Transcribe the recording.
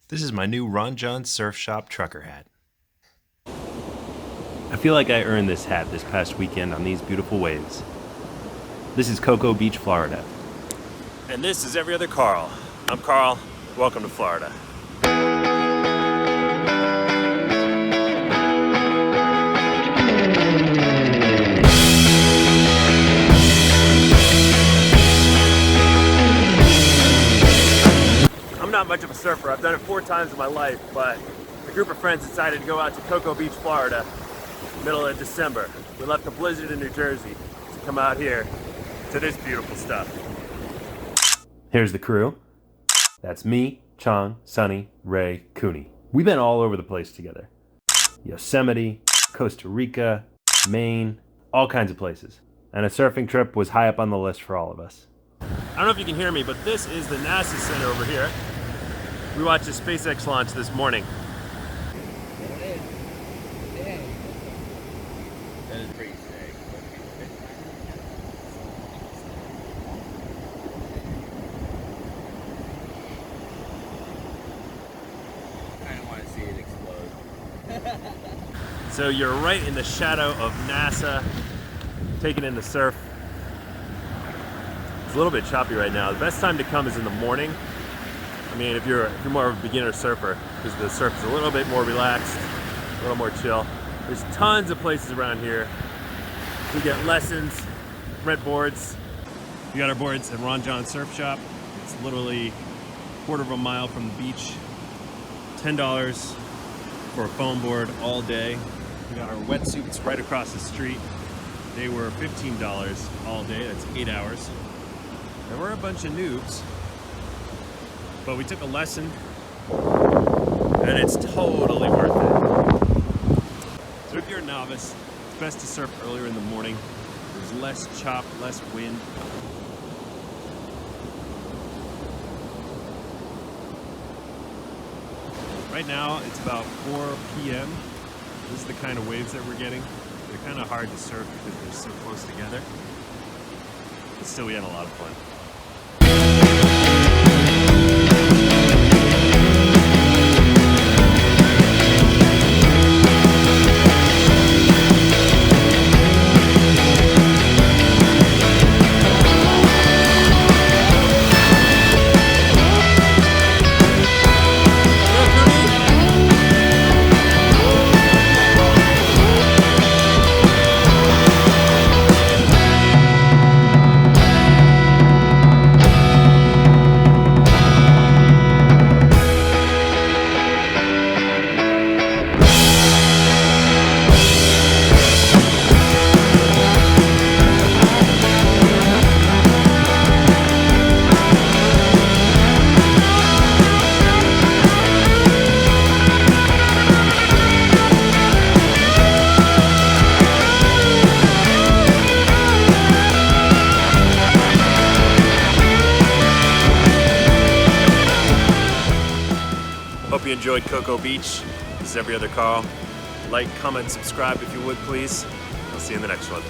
This is my new Ron Jon Surf Shop trucker hat. I feel like I earned this hat this past weekend on these beautiful waves. This is Cocoa Beach, Florida. And this is Every Other Carl. I'm Carl. Welcome to Florida. I'm not much of a surfer. I've done it 4 times in my life, but a group of friends decided to go out to Cocoa Beach, Florida, middle of December. We left a blizzard in New Jersey to come out here to this beautiful stuff. Here's the crew. That's me, Chong, Sonny, Ray, Cooney. We've been all over the place together. Yosemite, Costa Rica, Maine, all kinds of places. And a surfing trip was high up on the list for all of us. I don't know if you can hear me, but this is the NASA Center over here. We watched a SpaceX launch this morning. That is pretty sick. I kind of want to see it explode. So you're right in the shadow of NASA, taking in the surf. It's a little bit choppy right now. The best time to come is in the morning. I mean, if you're more of a beginner surfer, because the surf is a little bit more relaxed, a little more chill. There's tons of places around here. We get lessons, rent boards. We got our boards at Ron Jon Surf Shop. It's literally a quarter of a mile from the beach. $10 for a foam board all day. We got our wetsuits right across the street. They were $15 all day. That's 8 hours. And we're a bunch of noobs, but we took a lesson and it's totally worth it. So if you're a novice, it's best to surf earlier in the morning. There's less chop, less wind. Right now it's about 4 p.m. This is the kind of waves that we're getting. They're kind of hard to surf because they're so close together. But still, we had a lot of fun. Hope you enjoyed Cocoa Beach. This is Every Other Carl. Like, comment, subscribe if you would, please. I'll see you in the next one.